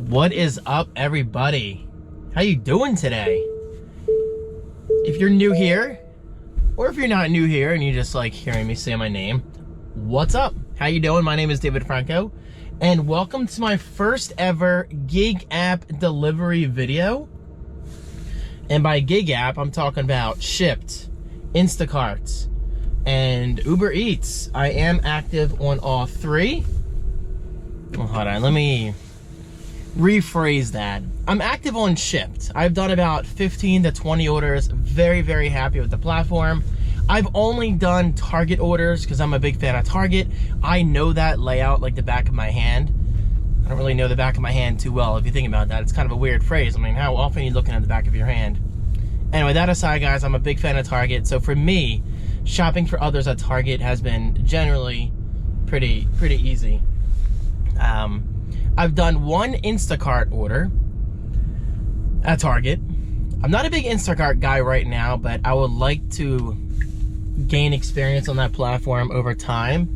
What is up, everybody? How you doing today? If you're new here, or if you're not new here and you just like hearing me say my name, what's up? How you doing? My name is David Franco, and welcome to my first ever gig app delivery video. And by gig app, I'm talking about Shipt, Instacart, and Uber Eats. I am active on all three. Well, hold on, let me rephrase that. I'm active on Shipt. I've done about 15 to 20 orders. Very, very happy with the platform. I've only done Target orders because I'm a big fan of Target. I know that layout like the back of my hand. I don't really know the back of my hand too well if you think about that. It's kind of a weird phrase. I mean, how often are you looking at the back of your hand? Anyway, that aside, guys, I'm a big fan of Target. So for me, shopping for others at Target has been generally pretty easy. I've done one Instacart order at Target. I'm not a big Instacart guy right now, but I would like to gain experience on that platform over time.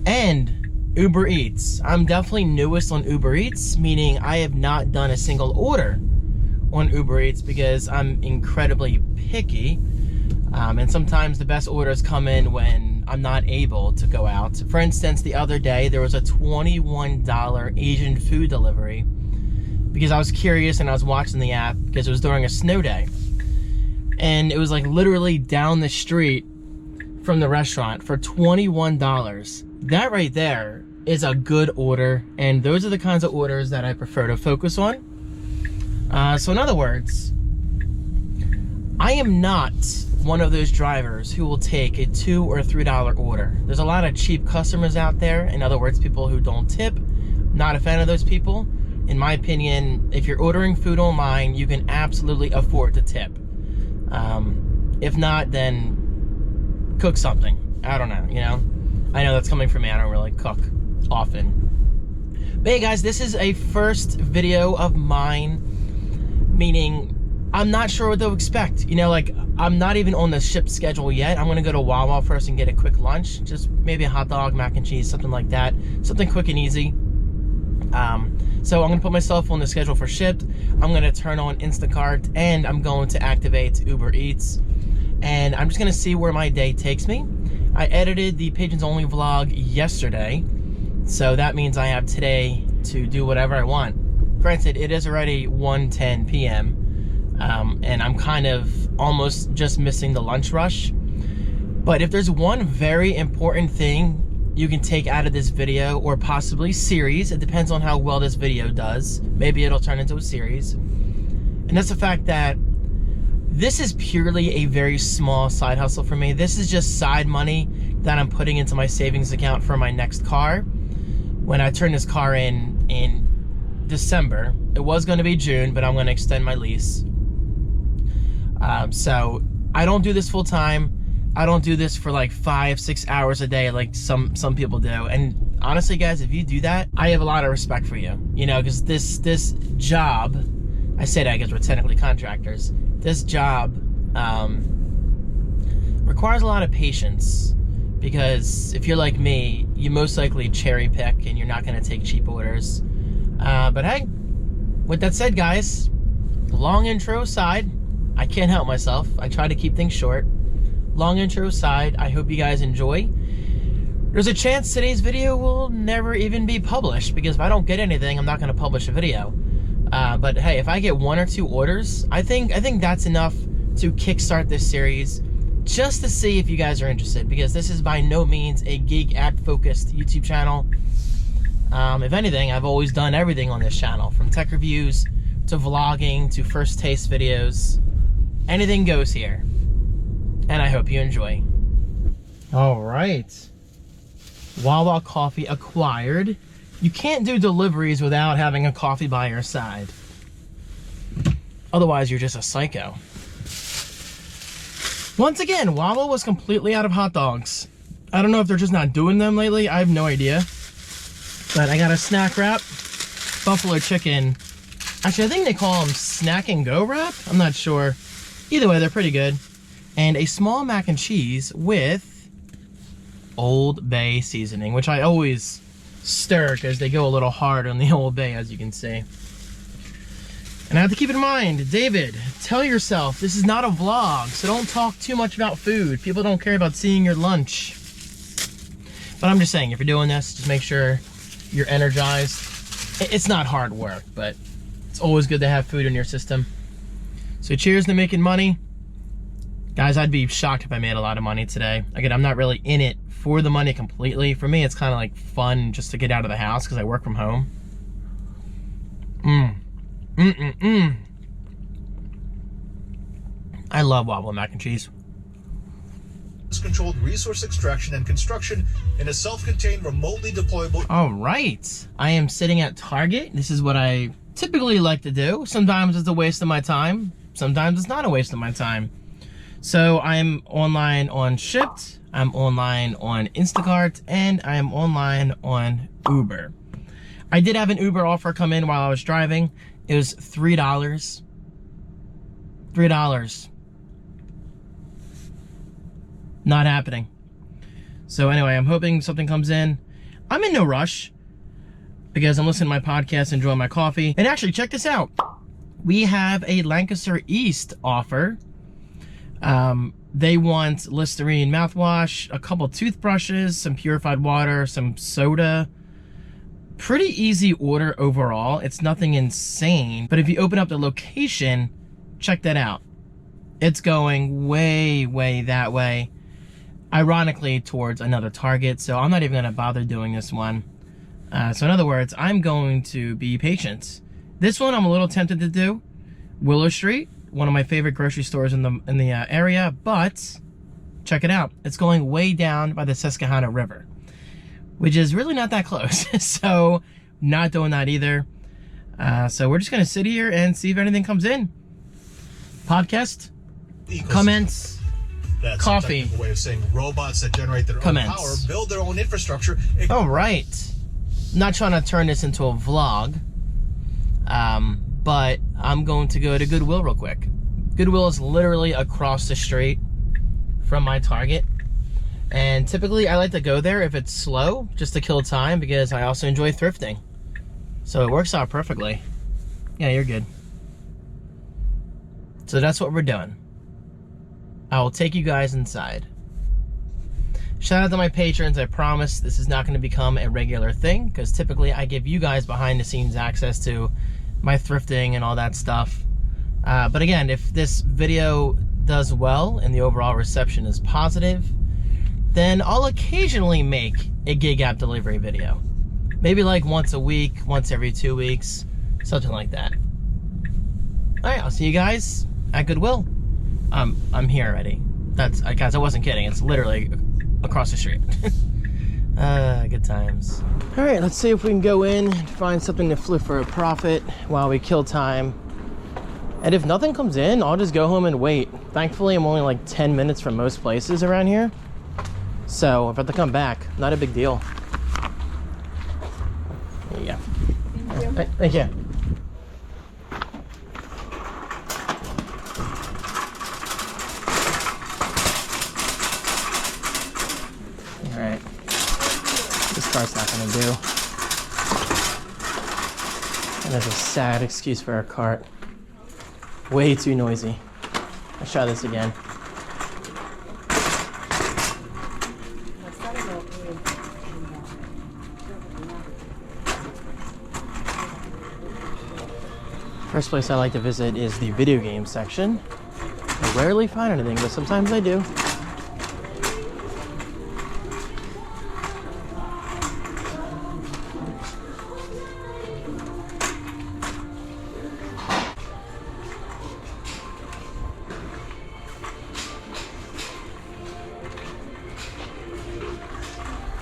And Uber Eats. I'm definitely newest on Uber Eats, meaning I have not done a single order on Uber Eats because I'm incredibly picky. And sometimes the best orders come in when I'm not able to go out. For instance, the other day, there was a $21 Asian food delivery because I was curious and I was watching the app because it was during a snow day. And it was like literally down the street from the restaurant for $21. That right there is a good order. And those are the kinds of orders that I prefer to focus on. So in other words, I am not one of those drivers who will take a $2 or $3 order. There's a lot of cheap customers out there. In other words, people who don't tip. Not a fan of those people. In my opinion, if you're ordering food online, you can absolutely afford to tip. If not, then cook something. I don't know, you know? I know that's coming from me. I don't really cook often. But hey guys, this is a first video of mine, meaning I'm not sure what to expect. You know, like, I'm not even on the Shipt schedule yet. I'm gonna go to Wawa first and get a quick lunch. Just maybe a hot dog, mac and cheese, something like that. Something quick and easy. So I'm gonna put myself on the schedule for Shipt. I'm gonna turn on Instacart and I'm going to activate Uber Eats. And I'm just gonna see where my day takes me. I edited the Patrons Only vlog yesterday. So that means I have today to do whatever I want. Granted, it is already 1:10 p.m. And I'm kind of almost just missing the lunch rush. But if there's one very important thing you can take out of this video, or possibly series, it depends on how well this video does. Maybe it'll turn into a series. And that's the fact that this is purely a very small side hustle for me. This is just side money that I'm putting into my savings account for my next car. When I turn this car in December, it was going to be June, but I'm going to extend my lease. So I don't do this full time. I don't do this for like 5-6 hours a day like some people do. And honestly, guys, if you do that, I have a lot of respect for you. You know, because this job, I say that because we're technically contractors. This job requires a lot of patience, because if you're like me, you most likely cherry pick and you're not going to take cheap orders. But hey, with that said, guys, long intro aside, I can't help myself. I try to keep things short. Long intro aside, I hope you guys enjoy. There's a chance today's video will never even be published, because if I don't get anything, I'm not going to publish a video. But hey, if I get 1 or 2 orders, I think that's enough to kickstart this series, just to see if you guys are interested, because this is by no means a gig app focused YouTube channel. If anything, I've always done everything on this channel, from tech reviews to vlogging to first taste videos. Anything goes here. And I hope you enjoy. All right. Wawa coffee acquired. You can't do deliveries without having a coffee by your side. Otherwise, you're just a psycho. Once again, Wawa was completely out of hot dogs. I don't know if they're just not doing them lately. I have no idea. But I got a snack wrap, buffalo chicken. Actually, I think they call them snack and go wrap. I'm not sure. Either way, they're pretty good. And a small mac and cheese with Old Bay seasoning, which I always stir because they go a little hard on the Old Bay, as you can see. And I have to keep in mind, David, tell yourself this is not a vlog, so don't talk too much about food. People don't care about seeing your lunch. But I'm just saying, if you're doing this, just make sure you're energized. It's not hard work, but it's always good to have food in your system. So cheers to making money. Guys, I'd be shocked if I made a lot of money today. Again, I'm not really in it for the money completely. For me, it's kind of like fun just to get out of the house because I work from home. I love waffle mac and cheese. Controlled resource extraction and construction in a self-contained, remotely deployable. All right, I am sitting at Target. This is what I typically like to do. Sometimes it's a waste of my time. Sometimes it's not a waste of my time. So I'm online on Shipt, I'm online on Instacart, and I'm online on Uber. I did have an Uber offer come in while I was driving. It was $3. $3. Not happening. So anyway, I'm hoping something comes in. I'm in no rush because I'm listening to my podcast, enjoying my coffee. And actually, check this out. We have a Lancaster East offer. They want Listerine mouthwash, a couple toothbrushes, some purified water, some soda. Pretty easy order overall. It's nothing insane. But if you open up the location, check that out. It's going way, way that way. Ironically, towards another Target. So I'm not even going to bother doing this one. So in other words, I'm going to be patient. This one I'm a little tempted to do. Willow Street, one of my favorite grocery stores in the area, but check it out. It's going way down by the Susquehanna River, which is really not that close. So not doing that either. So we're just going to sit here and see if anything comes in. Podcast, comments, That's coffee. A technical way of saying robots that generate their Comments. own power, build their own infrastructure. All right. Not trying to turn this into a vlog, but I'm going to go to Goodwill real quick. Goodwill is literally across the street from my Target. And typically I like to go there if it's slow, just to kill time, because I also enjoy thrifting. So it works out perfectly. Yeah, you're good. So that's what we're doing. I will take you guys inside. Shout out to my patrons. I promise this is not going to become a regular thing, because typically I give you guys behind the scenes access to my thrifting and all that stuff. But again, if this video does well and the overall reception is positive, then I'll occasionally make a gig app delivery video. Maybe like once a week, once every 2 weeks, something like that. All right, I'll see you guys at Goodwill. I'm here already. Guys, I wasn't kidding. It's literally across the street. Good times. All right, let's see if we can go in and find something to flip for a profit while we kill time. And if nothing comes in, I'll just go home and wait. Thankfully, I'm only like 10 minutes from most places around here. So if I have to come back, not a big deal. There you go. Thank you. Thank you. Alright. This car's not gonna do. And that's a sad excuse for our cart. Way too noisy. Let's try this again. First place I like to visit is the video game section. I rarely find anything, but sometimes I do.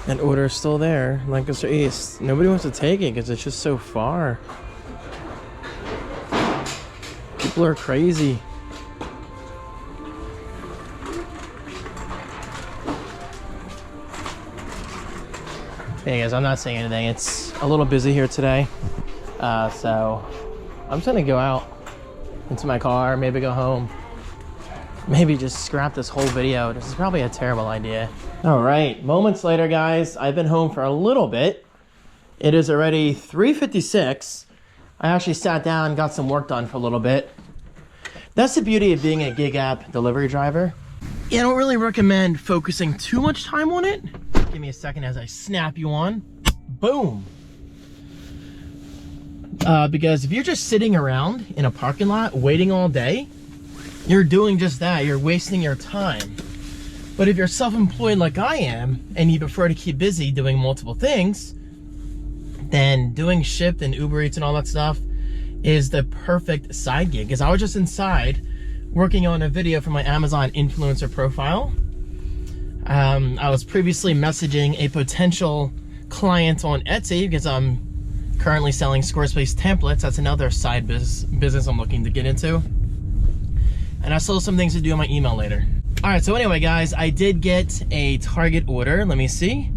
That order is still there, Lancaster East. Nobody wants to take it because it's just so far. People are crazy. Hey guys, I'm not saying anything. It's a little busy here today. So I'm just gonna go out into my car, maybe go home. Maybe just scrap this whole video. This is probably a terrible idea. All right, moments later, guys. I've been home for a little bit. It is already 3:56. I actually sat down and got some work done for a little bit. That's the beauty of being a gig app delivery driver. Yeah, I don't really recommend focusing too much time on it. Give me a second as I snap you on. Boom. Because if you're just sitting around in a parking lot waiting all day, you're doing just that. You're wasting your time. But if you're self-employed like I am, and you prefer to keep busy doing multiple things, then doing Shipt and Uber Eats and all that stuff is the perfect side gig. Because I was just inside working on a video for my Amazon influencer profile. I was previously messaging a potential client on Etsy because I'm currently selling Squarespace templates. That's another side business I'm looking to get into. And I still have some things to do on my email later. All right, so anyway, guys, I did get a Target order. Let me see.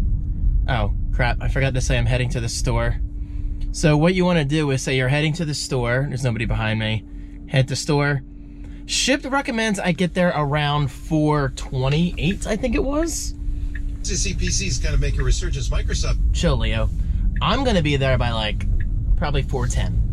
Oh, crap. I forgot to say I'm heading to the store. So what you want to do is say you're heading to the store. There's nobody behind me. Head to store. Shipt recommends I get there around 4:28, I think it was. CPC's kind of make a resurgence. Microsoft. Chill, Leo. I'm going to be there by like probably 4:10.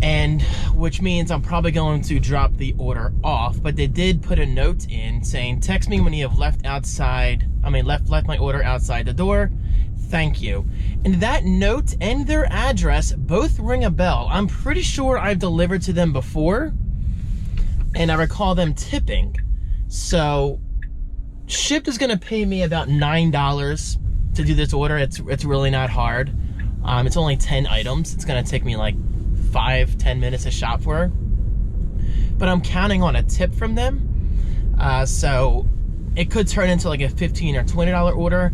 And which means I'm probably going to drop the order off, but they did put a note in saying, text me when you have left my order outside the door. Thank you. And that note and their address both ring a bell. I'm pretty sure I've delivered to them before, and I recall them tipping. So Shipt is gonna pay me about $9 to do this order. It's really not hard. It's only 10 items. It's gonna take me like 5-10 minutes to shop for, but I'm counting on a tip from them, so it could turn into like a $15 or $20 order.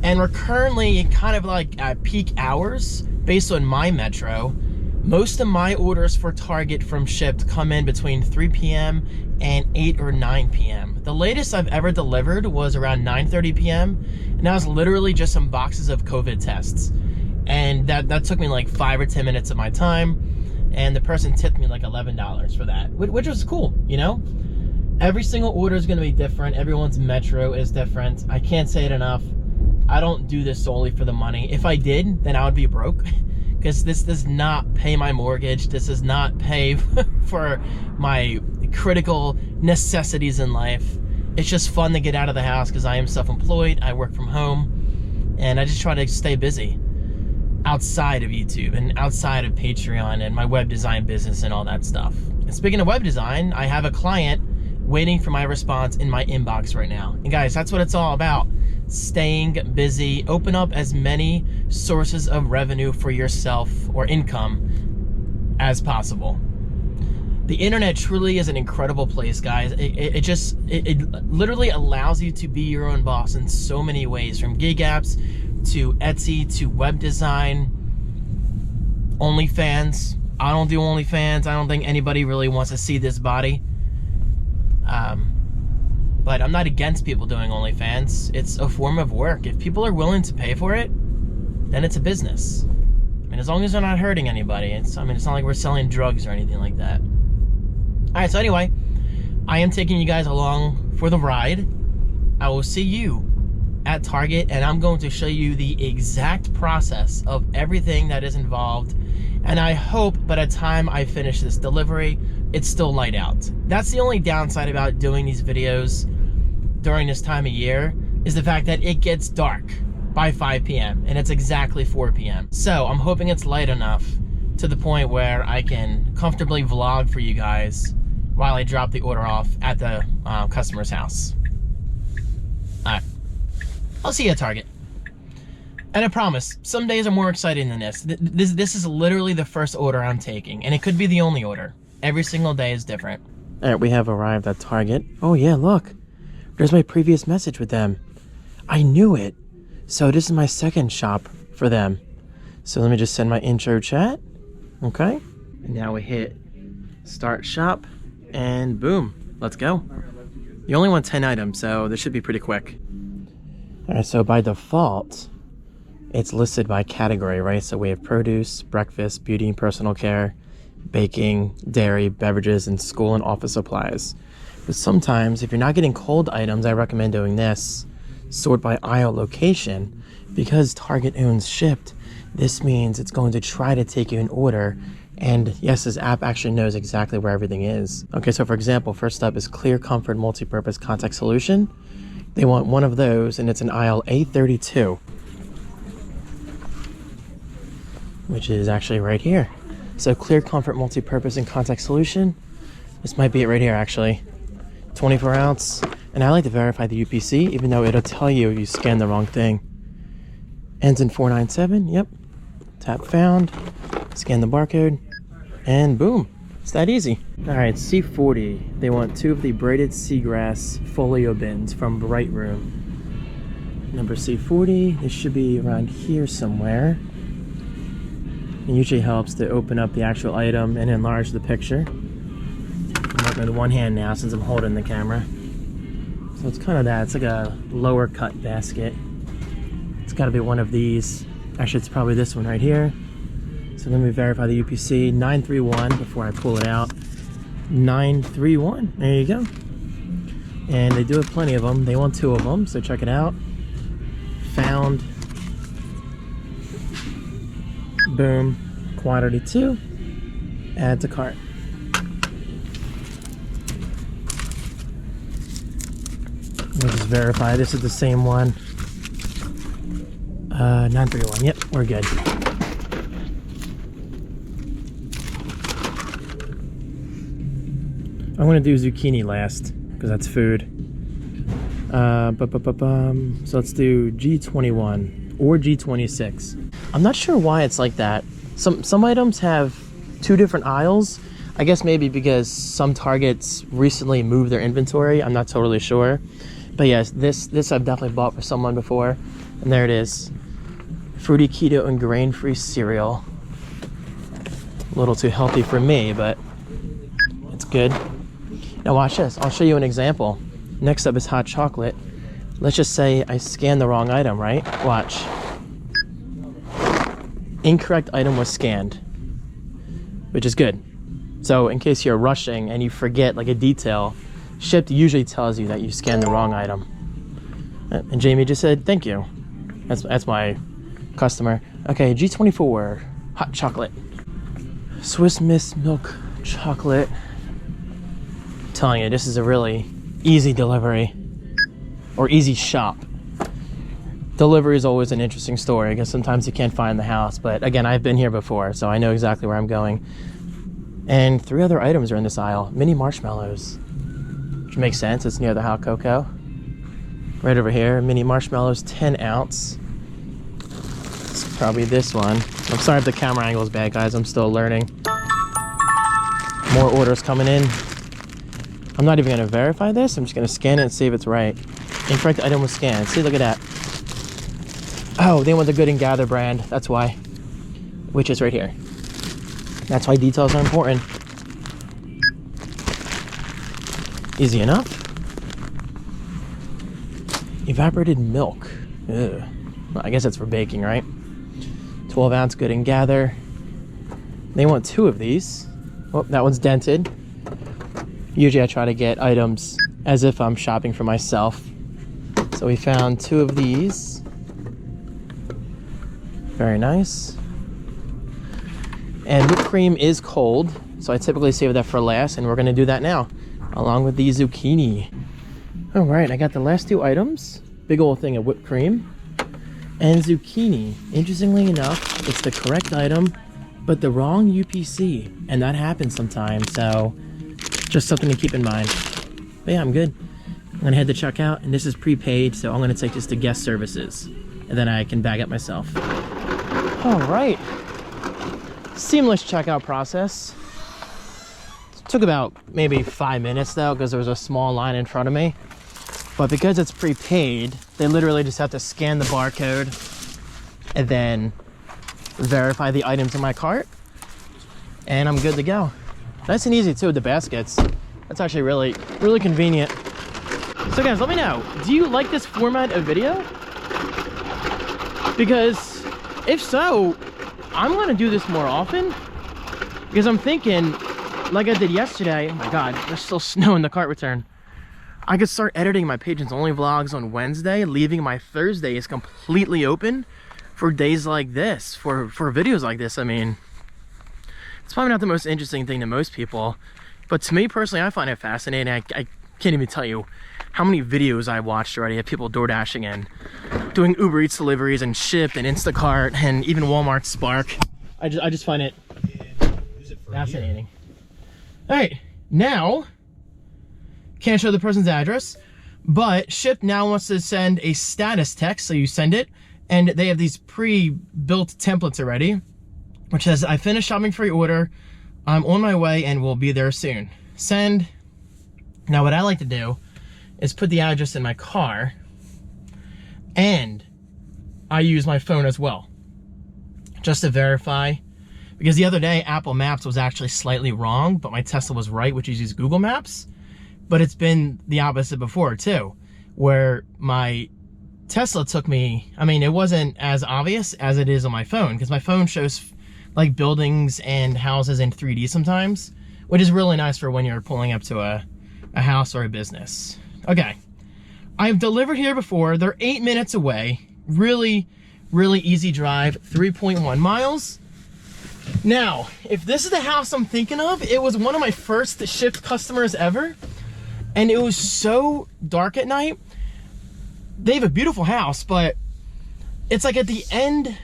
And we're currently kind of like at peak hours based on my metro. Most of my orders for Target from Shipt come in between 3 p.m. and 8 or 9 p.m. The latest I've ever delivered was around 9:30 p.m. and that was literally just some boxes of COVID tests, and that took me like 5 or 10 minutes of my time. And the person tipped me like $11 for that, which was cool, you know? Every single order is gonna be different. Everyone's metro is different. I can't say it enough. I don't do this solely for the money. If I did, then I would be broke, because this does not pay my mortgage. This does not pay for my critical necessities in life. It's just fun to get out of the house because I am self-employed. I work from home, and I just try to stay busy outside of YouTube and outside of Patreon and my web design business and all that stuff. And speaking of web design, I have a client waiting for my response in my inbox right now. And guys, that's what it's all about. Staying busy. Open up as many sources of revenue for yourself or income as possible. The internet truly is an incredible place, guys. It literally allows you to be your own boss in so many ways, from gig apps to Etsy to web design, OnlyFans. I don't do OnlyFans. I don't think anybody really wants to see this body. But I'm not against people doing OnlyFans. It's a form of work. If people are willing to pay for it, then it's a business. I mean, as long as they're not hurting anybody. It's not like we're selling drugs or anything like that. All right, so anyway, I am taking you guys along for the ride. I will see you at Target, and I'm going to show you the exact process of everything that is involved. And I hope by the time I finish this delivery, it's still light out. That's the only downside about doing these videos during this time of year, is the fact that it gets dark by 5 p.m. and it's exactly 4 p.m. So I'm hoping it's light enough to the point where I can comfortably vlog for you guys while I drop the order off at the customer's house. All right, I'll see you at Target. And I promise, some days are more exciting than this. This is literally the first order I'm taking, and it could be the only order. Every single day is different. All right, we have arrived at Target. Oh yeah, look. There's my previous message with them. I knew it. So this is my second shop for them. So let me just send my intro chat. Okay. And now we hit start shop, and boom, let's go. You only want 10 items, so this should be pretty quick. All right, so by default, it's listed by category, right? So we have produce, breakfast, beauty and personal care, baking, dairy, beverages, and school and office supplies. But sometimes, if you're not getting cold items, I recommend doing this. Sort by aisle location. Because Target owns Shipt, This means it's going to try to take you an order. And yes, this app actually knows exactly where everything is. Okay, so for example, first up is Clear Comfort Multi-Purpose Contact Solution. They want one of those, and it's in aisle A32, which is actually right here. So Clear Comfort Multi-Purpose and Contact Solution. This might be it right here, actually. 24 ounce. And I like to verify the UPC, even though it'll tell you if you scanned the wrong thing. Ends in 497. Yep. Tap found. Scan the barcode. And boom. It's that easy. All right, C40. They want 2 of the braided seagrass folio bins from Bright Room. Number C40. This should be around here somewhere. It usually helps to open up the actual item and enlarge the picture. I'm working with one hand now since I'm holding the camera. So it's kind of that. It's like a lower cut basket. It's got to be one of these. Actually, it's probably this one right here. So let me verify the UPC. 931 before I pull it out. 931. There you go. And they do have plenty of them. They want 2 of them, so check it out. Found. Boom. Quantity 2. Add to cart. We'll just verify this is the same one. 931. Yep, we're good. I'm gonna do zucchini last because that's food. So let's do G21 or G26. I'm not sure why it's like that. Some items have 2 different aisles. I guess maybe because some Targets recently moved their inventory. I'm not totally sure. But yes, this I've definitely bought for someone before. And there it is. Fruity keto and grain-free cereal. A little too healthy for me, but it's good. Now watch this. I'll show you an example. Next up is hot chocolate. Let's just say I scanned the wrong item, right? Watch. Incorrect item was scanned, which is good. So in case you're rushing and you forget like a detail, Shipt usually tells you that you scanned the wrong item. And Jamie just said, thank you. That's my customer. Okay, G24, hot chocolate. Swiss Miss milk chocolate. I'm telling you, this is a really easy delivery or easy shop. Delivery is always an interesting story because sometimes you can't find the house, but again, I've been here before, so I know exactly where I'm going. And 3 other items are in this aisle. Mini marshmallows, which makes sense. It's near the hot cocoa. Right over here, mini marshmallows, 10 ounce. It's probably this one. I'm sorry if the camera angle is bad, guys. I'm still learning. More orders coming in. I'm not even going to verify this. I'm just going to scan it and see if it's right. Incorrect item was scanned. See, look at that. Oh, they want the Good and Gather brand. That's why. Which is right here. That's why details are important. Easy enough. Evaporated milk. Ugh. Well, I guess that's for baking, right? 12 ounce Good and Gather. They want 2 of these. Oh, that one's dented. Usually I try to get items as if I'm shopping for myself. So we found 2 of these. Very nice. And whipped cream is cold, so I typically save that for last, and we're gonna do that now, along with the zucchini. All right, I got the last 2 items. Big old thing of whipped cream and zucchini. Interestingly enough, it's the correct item, but the wrong UPC, and that happens sometimes, so just something to keep in mind. But yeah, I'm good. I'm gonna head to checkout, and this is prepaid, so I'm gonna take this to guest services, and then I can bag it myself. All right. Seamless checkout process. It took about maybe 5 minutes though, because there was a small line in front of me. But because it's prepaid, they literally just have to scan the barcode and then verify the items in my cart, and I'm good to go. Nice and easy too with the baskets. That's actually really convenient. So guys, let me know, do you like this format of video? Because if so, I'm gonna do this more often, because I'm thinking, like I did yesterday, oh my god, there's still snow in the cart return. I could start editing my Patrons Only vlogs on Wednesday, leaving my Thursdays completely open for days like this, for videos like this. I mean, it's probably not the most interesting thing to most people, but to me personally, I find it fascinating. I can't even tell you how many videos I watched already of people door dashing and doing Uber Eats deliveries and Shipt and Instacart and even Walmart Spark. I just find it fascinating. All right, now can't show the person's address, but Shipt now wants to send a status text. So you send it, and they have these pre-built templates already, which says, I finished shopping for your order. I'm on my way and will be there soon. Send. Now what I like to do is put the address in my car, and I use my phone as well, just to verify. Because the other day, Apple Maps was actually slightly wrong, but my Tesla was right, which uses Google Maps. But it's been the opposite before too, where my Tesla took me, I mean, it wasn't as obvious as it is on my phone, because my phone shows like buildings and houses in 3D sometimes, which is really nice for when you're pulling up to a house or a business. Okay, I've delivered here before. They're 8 minutes away. Really, really easy drive, 3.1 miles. Now, if this is the house I'm thinking of, it was one of my first Shipt customers ever. And it was so dark at night. They have a beautiful house, but it's like at the end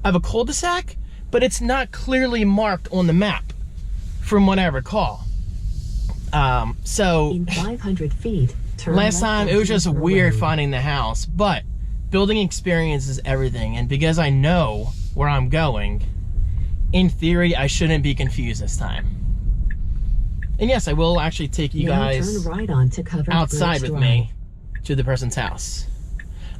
of a cul-de-sac, but it's not clearly marked on the map, from what I recall. So in 500 feet, last time it was just weird finding the house, but building experience is everything. And because I know where I'm going, in theory, I shouldn't be confused this time. And yes, I will actually take you guys turn right on to outside with me to the person's house.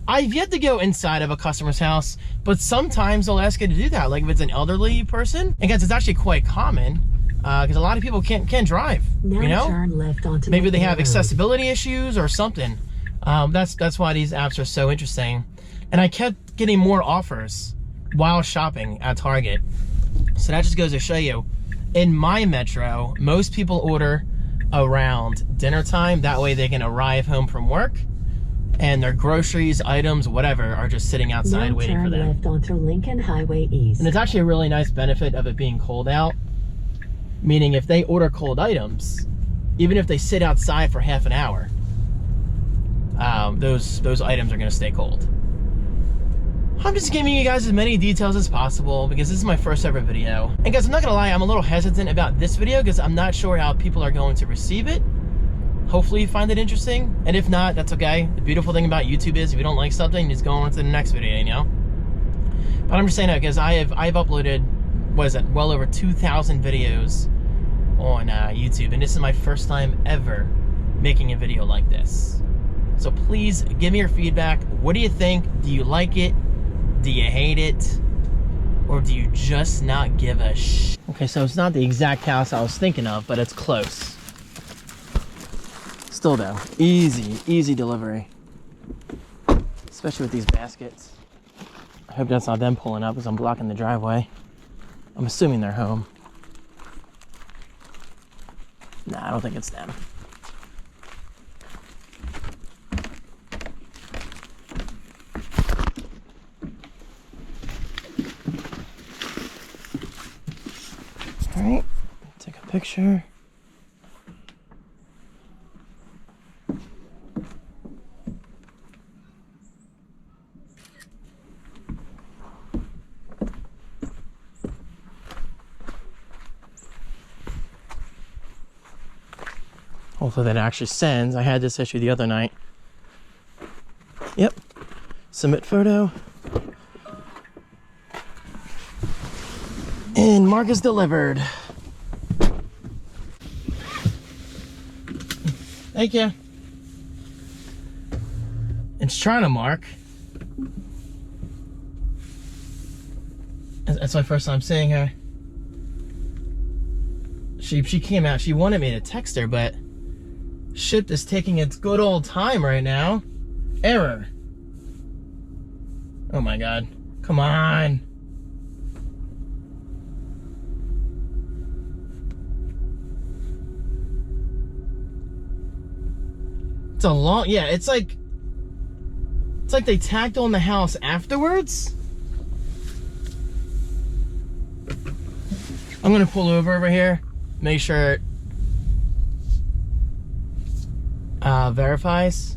I've yet to go inside of a customer's house, but sometimes they'll ask you to do that, like if it's an elderly person. And guys, it's actually quite common, because a lot of people can't drive, now you know? Turn left onto Maybe they have road. accessibility issues or something. That's why these apps are so interesting. And I kept getting more offers while shopping at Target. So that just goes to show you, in my metro, most people order around dinner time. That way they can arrive home from work and their groceries, items, whatever, are just sitting outside waiting for them. Turn left onto Lincoln Highway East. And it's actually a really nice benefit of it being cold out. Meaning if they order cold items, even if they sit outside for half an hour, those items are gonna stay cold. I'm just giving you guys as many details as possible because this is my first ever video. And guys, I'm not gonna lie, I'm a little hesitant about this video because I'm not sure how people are going to receive it. Hopefully you find it interesting, and if not, that's okay. The beautiful thing about YouTube is if you don't like something, you just go on to the next video, you know? But I'm just saying that because I've uploaded, what is it, well over 2,000 videos on YouTube, and this is my first time ever making a video like this. So please give me your feedback. What do you think? Do you like it? Do you hate it? Or do you just not give a sh? Okay, so it's not the exact house I was thinking of, but it's close. Still though, easy delivery. Especially with these baskets. I hope that's not them pulling up because I'm blocking the driveway. I'm assuming they're home. Nah, I don't think it's them. All right, take a picture. Hopefully that actually sends. I had this issue the other night. Yep. Submit photo. And mark is delivered. Thank you. It's trying to mark. That's my first time seeing her. She came out. She wanted me to text her, but Shipt is taking its good old time right now. Error. Oh my God. Come on. It's a long, yeah, it's like they tacked on the house afterwards. I'm gonna pull over here, make sure it verifies.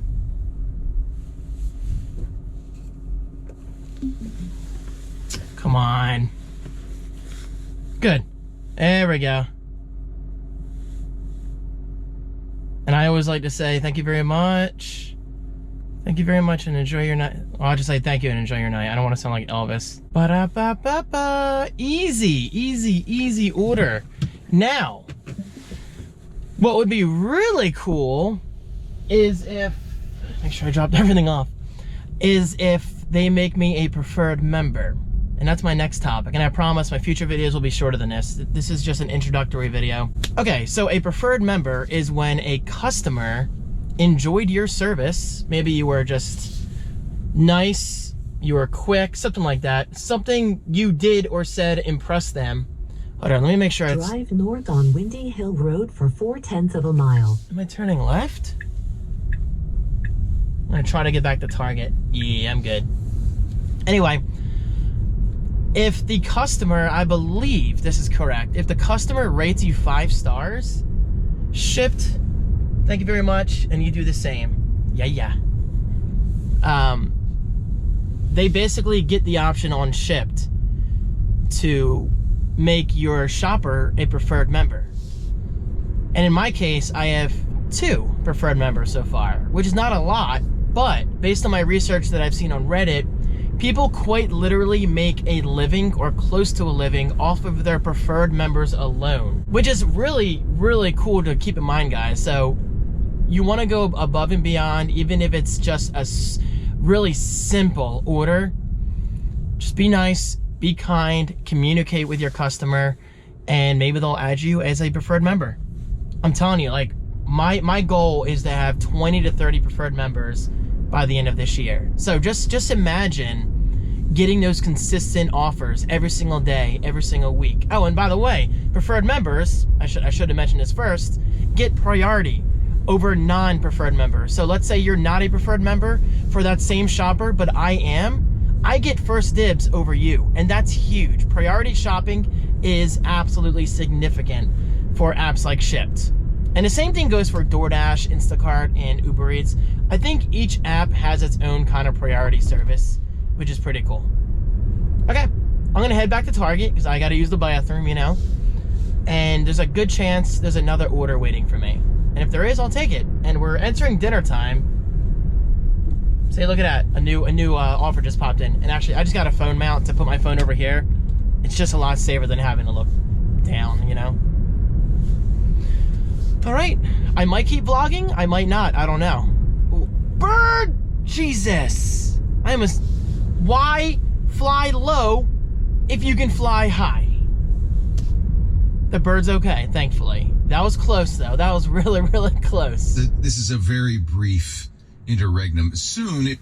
Come on. Good. There we go. And I always like to say thank you very much. Thank you very much and enjoy your night. Well, I'll just say thank you and enjoy your night. I don't want to sound like Elvis. Ba-da-ba-ba-ba. Easy, easy, easy order. Now, what would be really cool is if, make sure I dropped everything off, is if they make me a preferred member. And that's my next topic. And I promise my future videos will be shorter than this. This is just an introductory video. Okay, so a preferred member is when a customer enjoyed your service. Maybe you were just nice, you were quick, something like that. Something you did or said impressed them. Hold on, let me make sure it's... Drive north on Windy Hill Road for 0.4 of a mile. Am I turning left? I'm gonna try to get back to Target. Yeah, I'm good. Anyway, if the customer, I believe this is correct, if the customer rates you 5 stars, Shipt, thank you very much, and you do the same. Yeah. They basically get the option on Shipt to make your shopper a preferred member. And in my case, I have 2 preferred members so far, which is not a lot, but based on my research that I've seen on Reddit, people quite literally make a living or close to a living off of their preferred members alone, which is really, really cool to keep in mind, guys. So you want to go above and beyond, even if it's just a really simple order. Just be nice, be kind, communicate with your customer, and maybe they'll add you as a preferred member. I'm telling you, like, my goal is to have 20 to 30 preferred members by the end of this year. So just imagine getting those consistent offers every single day, every single week. Oh, and by the way, preferred members, I should have mentioned this first, get priority over non-preferred members. So let's say you're not a preferred member for that same shopper, but I am, I get first dibs over you, and that's huge. Priority shopping is absolutely significant for apps like Shipt. And the same thing goes for DoorDash, Instacart, and Uber Eats. I think each app has its own kind of priority service, which is pretty cool. Okay, I'm gonna head back to Target because I gotta use the bathroom, you know. And there's a good chance there's another order waiting for me. And if there is, I'll take it. And we're entering dinner time. Say, look at that, a new offer just popped in. And actually, I just got a phone mount to put my phone over here. It's just a lot safer than having to look down, you know. All right, I might keep vlogging, I might not, I don't know. Ooh, bird! Jesus! Why fly low if you can fly high? The bird's okay, thankfully. That was close though, that was really, really close. This is a very brief interregnum. Soon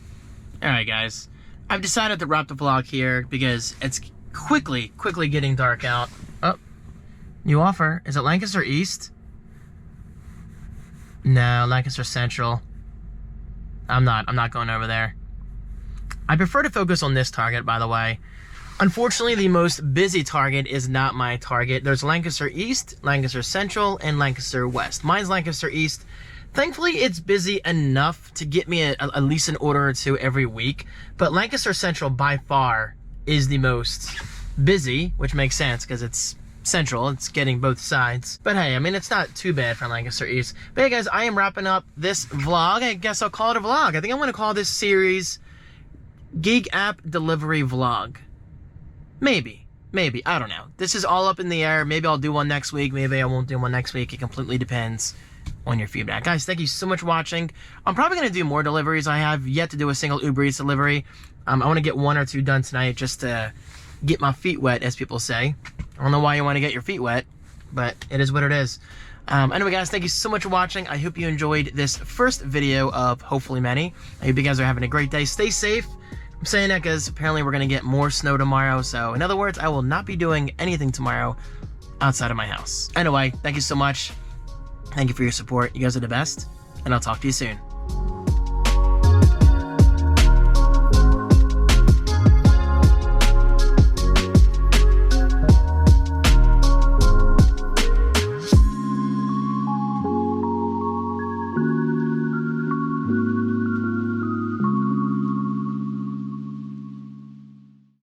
All right, guys, I've decided to wrap the vlog here because it's quickly getting dark out. Oh, new offer, is it Lancaster East? No, Lancaster Central. I'm not going over there. I prefer to focus on this Target, by the way. Unfortunately, the most busy Target is not my Target. There's Lancaster East, Lancaster Central, and Lancaster West. Mine's Lancaster East. Thankfully, it's busy enough to get me at least an order or 2 every week. But Lancaster Central, by far, is the most busy, which makes sense because it's Central, it's getting both sides. But hey, I mean, it's not too bad for Lancaster East. But hey guys, I am wrapping up this vlog. I guess I'll call it a vlog. I think I'm gonna call this series Gig App Delivery Vlog. Maybe, I don't know. This is all up in the air. Maybe I'll do one next week, maybe I won't do one next week. It completely depends on your feedback. Guys, thank you so much for watching. I'm probably gonna do more deliveries. I have yet to do a single Uber Eats delivery. I wanna get 1 or 2 done tonight just to get my feet wet, as people say. I don't know why you want to get your feet wet, but it is what it is. Anyway, guys, thank you so much for watching. I hope you enjoyed this first video of hopefully many. I hope you guys are having a great day. Stay safe. I'm saying that because apparently we're going to get more snow tomorrow. So, in other words, I will not be doing anything tomorrow outside of my house. Anyway, thank you so much. Thank you for your support. You guys are the best, and I'll talk to you soon.